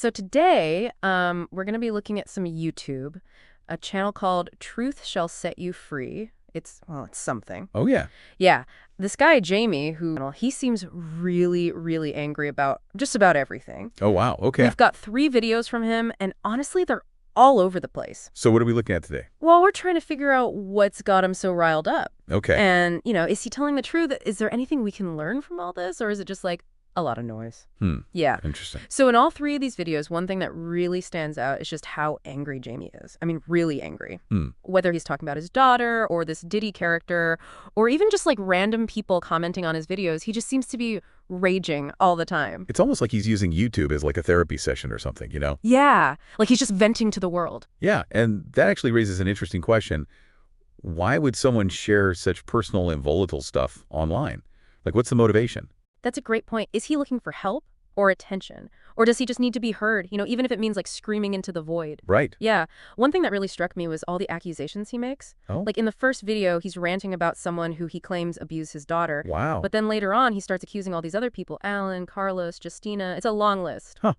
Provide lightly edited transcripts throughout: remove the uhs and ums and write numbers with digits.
So today, we're going to be looking at some YouTube, a channel called Truth Shall Set You Free. It's something. Oh, yeah. Yeah. This guy, Jamie, he seems really, really angry about just about everything. Oh, wow. Okay. We've got 3 videos from him, and honestly, they're all over the place. So what are we looking at today? Well, we're trying to figure out what's got him so riled up. Okay. And, is he telling the truth? Is there anything we can learn from all this? Or is it just like a lot of noise? Yeah. Interesting. So in all 3 of these videos, one thing that really stands out is just how angry Jamie is. I mean, really angry. Whether he's talking about his daughter or this Diddy character, or even just like random people commenting on his videos, he just seems to be raging all the time. It's almost like he's using YouTube as like a therapy session or something, you know? Yeah, like he's just venting to the world. Yeah, and that actually raises an interesting question. Why would someone share such personal and volatile stuff online? Like, what's the motivation? That's a great point. Is he looking for help or attention? Or does he just need to be heard, even if it means like screaming into the void? Right. Yeah. One thing that really struck me was all the accusations he makes. Oh. Like in the first video, he's ranting about someone who he claims abused his daughter. Wow. But then later on, he starts accusing all these other people, Alan, Carlos, Justina. It's a long list. Huh.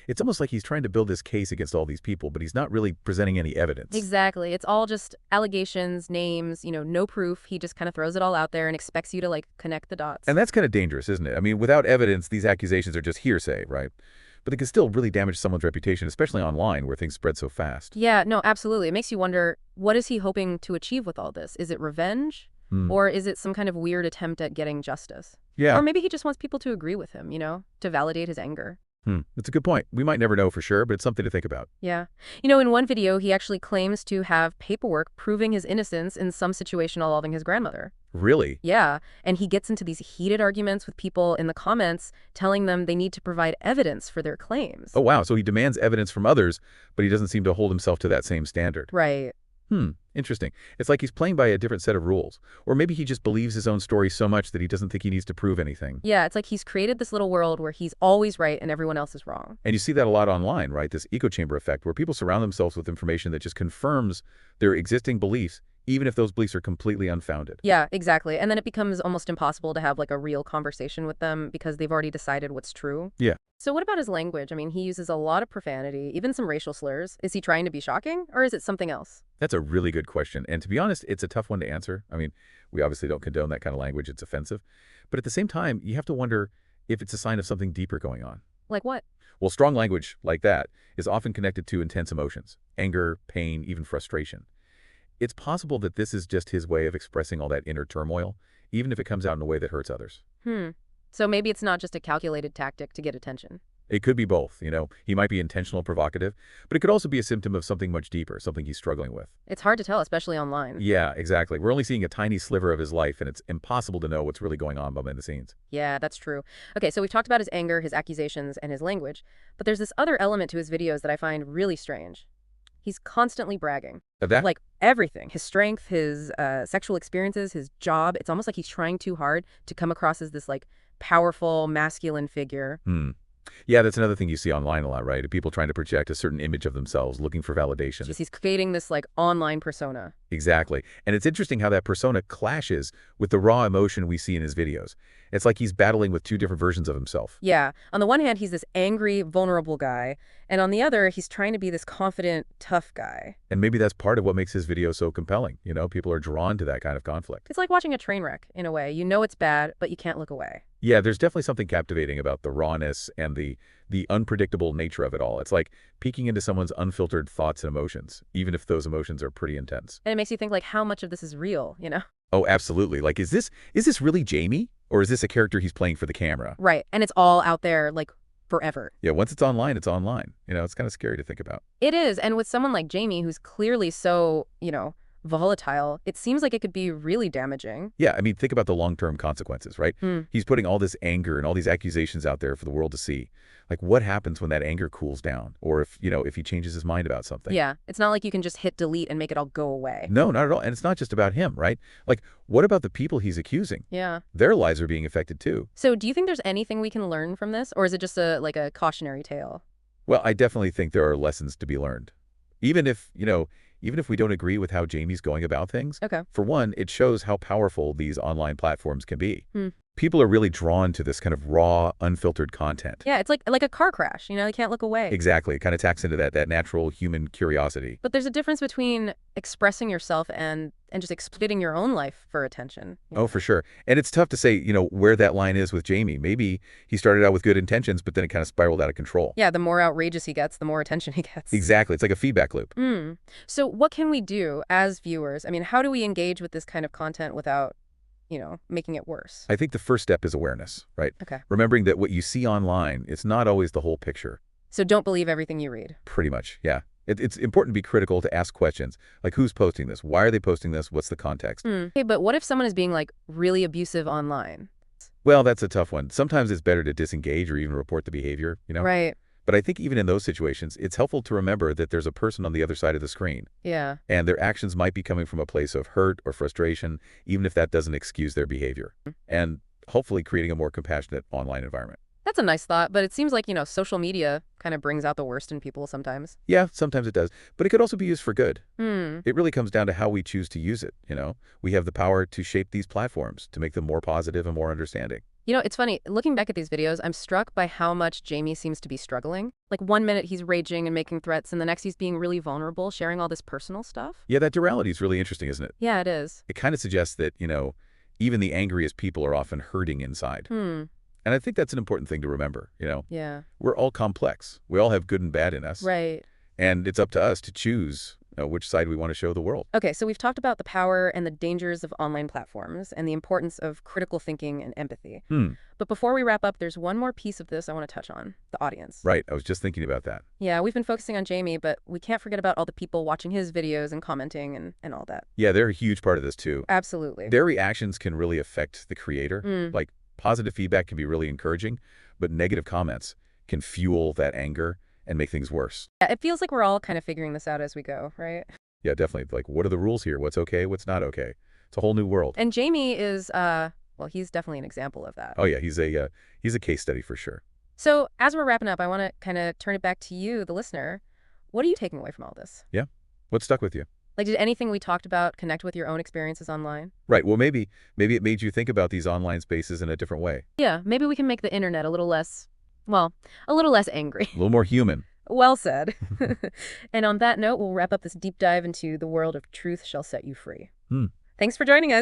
It's almost like he's trying to build this case against all these people, but he's not really presenting any evidence. Exactly. It's all just allegations, names, no proof. He just kind of throws it all out there and expects you to like connect the dots. And that's kind of dangerous, isn't it? I mean, without evidence, these accusations are just hearsay, right? But they can still really damage someone's reputation, especially online where things spread so fast. Yeah, no, absolutely. It makes you wonder, what is he hoping to achieve with all this? Is it revenge? Or is it some kind of weird attempt at getting justice? Yeah. Or maybe he just wants people to agree with him, to validate his anger. That's a good point. We might never know for sure, but it's something to think about. Yeah. In one video, he actually claims to have paperwork proving his innocence in some situation involving his grandmother. Really? Yeah. And he gets into these heated arguments with people in the comments, telling them they need to provide evidence for their claims. Oh, wow. So he demands evidence from others, but he doesn't seem to hold himself to that same standard. Right. Interesting. It's like he's playing by a different set of rules. Or maybe he just believes his own story so much that he doesn't think he needs to prove anything. Yeah, it's like he's created this little world where he's always right and everyone else is wrong. And you see that a lot online, right? This echo chamber effect where people surround themselves with information that just confirms their existing beliefs, even if those beliefs are completely unfounded. Yeah, exactly. And then it becomes almost impossible to have like a real conversation with them because they've already decided what's true. Yeah. So what about his language? I mean, he uses a lot of profanity, even some racial slurs. Is he trying to be shocking, or is it something else? That's a really good question. And to be honest, it's a tough one to answer. I mean, we obviously don't condone that kind of language. It's offensive. But at the same time, you have to wonder if it's a sign of something deeper going on. Like what? Well, strong language like that is often connected to intense emotions, anger, pain, even frustration. It's possible that this is just his way of expressing all that inner turmoil, even if it comes out in a way that hurts others. So maybe it's not just a calculated tactic to get attention. It could be both, He might be intentional, provocative, but it could also be a symptom of something much deeper, something he's struggling with. It's hard to tell, especially online. Yeah, exactly. We're only seeing a tiny sliver of his life, and it's impossible to know what's really going on behind the scenes. Yeah, that's true. Okay, so we've talked about his anger, his accusations, and his language, but there's this other element to his videos that I find really strange. He's constantly bragging. Of that? Like everything. His strength, his sexual experiences, his job. It's almost like he's trying too hard to come across as this like powerful, masculine figure. Yeah, that's another thing you see online a lot, right? People trying to project a certain image of themselves, looking for validation. He's creating this like online persona. Exactly. And it's interesting how that persona clashes with the raw emotion we see in his videos. It's like he's battling with 2 different versions of himself. Yeah. On the one hand, he's this angry, vulnerable guy. And on the other, he's trying to be this confident, tough guy. And maybe that's part of what makes his videos so compelling. People are drawn to that kind of conflict. It's like watching a train wreck, in a way. You know it's bad, but you can't look away. Yeah, there's definitely something captivating about the rawness and the unpredictable nature of it all. It's like peeking into someone's unfiltered thoughts and emotions, even if those emotions are pretty intense. And it makes you think, like, how much of this is real, Oh, absolutely. Like, is this really Jamie? Or is this a character he's playing for the camera? Right. And it's all out there, like, forever. Yeah, once it's online, it's online. It's kind of scary to think about. It is. And with someone like Jamie, who's clearly so, volatile, it seems like it could be really damaging. Yeah, I mean, think about the long-term consequences, right? He's putting all this anger and all these accusations out there for the world to see. Like, what happens when that anger cools down? Or if he changes his mind about something? Yeah, it's not like you can just hit delete and make it all go away. No, not at all. And it's not just about him, right? Like, what about the people he's accusing? Yeah. Their lives are being affected too. So do you think there's anything we can learn from this? Or is it just a cautionary tale? Well, I definitely think there are lessons to be learned. Even if we don't agree with how Jamie's going about things. Okay. For one, it shows how powerful these online platforms can be. People are really drawn to this kind of raw, unfiltered content. Yeah, it's like a car crash, you can't look away. Exactly. It kind of taps into that natural human curiosity. But there's a difference between expressing yourself and just exploiting your own life for attention. Oh, for sure. And it's tough to say, where that line is with Jamie. Maybe he started out with good intentions, but then it kind of spiraled out of control. Yeah, the more outrageous he gets, the more attention he gets. Exactly. It's like a feedback loop. So what can we do as viewers? I mean, how do we engage with this kind of content without making it worse? I think the first step is awareness, right? Okay. Remembering that what you see online, it's not always the whole picture. So don't believe everything you read. Pretty much, yeah. It's important to be critical, to ask questions, like who's posting this? Why are they posting this? What's the context? Okay, but what if someone is being really abusive online? Well, that's a tough one. Sometimes it's better to disengage or even report the behavior, Right. But I think even in those situations, it's helpful to remember that there's a person on the other side of the screen. Yeah. And their actions might be coming from a place of hurt or frustration, even if that doesn't excuse their behavior. And hopefully creating a more compassionate online environment. That's a nice thought, but it seems like, social media kind of brings out the worst in people sometimes. Yeah, sometimes it does. But it could also be used for good. It really comes down to how we choose to use it, We have the power to shape these platforms, to make them more positive and more understanding. It's funny, looking back at these videos, I'm struck by how much Jamie seems to be struggling. Like one minute he's raging and making threats, and the next he's being really vulnerable, sharing all this personal stuff. Yeah, that duality is really interesting, isn't it? Yeah, it is. It kind of suggests that, even the angriest people are often hurting inside. And I think that's an important thing to remember, Yeah. We're all complex. We all have good and bad in us. Right. And it's up to us to choose which side we want to show the world. Okay, so we've talked about the power and the dangers of online platforms and the importance of critical thinking and empathy. But before we wrap up, there's one more piece of this I want to touch on, the audience. Right, I was just thinking about that. Yeah, we've been focusing on Jamie, but we can't forget about all the people watching his videos and commenting and all that. Yeah, they're a huge part of this too. Absolutely. Their reactions can really affect the creator. Like, positive feedback can be really encouraging, but negative comments can fuel that anger and make things worse. Yeah, it feels like we're all kind of figuring this out as we go, right? Yeah, definitely. Like, what are the rules here? What's okay? What's not okay? It's a whole new world. And Jamie is, well, he's definitely an example of that. Oh yeah, he's a case study for sure. So as we're wrapping up, I want to kind of turn it back to you, the listener. What are you taking away from all this? Yeah. What stuck with you? Like, did anything we talked about connect with your own experiences online? Right. Well, maybe it made you think about these online spaces in a different way. Yeah, maybe we can make the internet a little less angry. A little more human. Well said. And on that note, we'll wrap up this deep dive into the world of Truth Shall Set You Free. Thanks for joining us.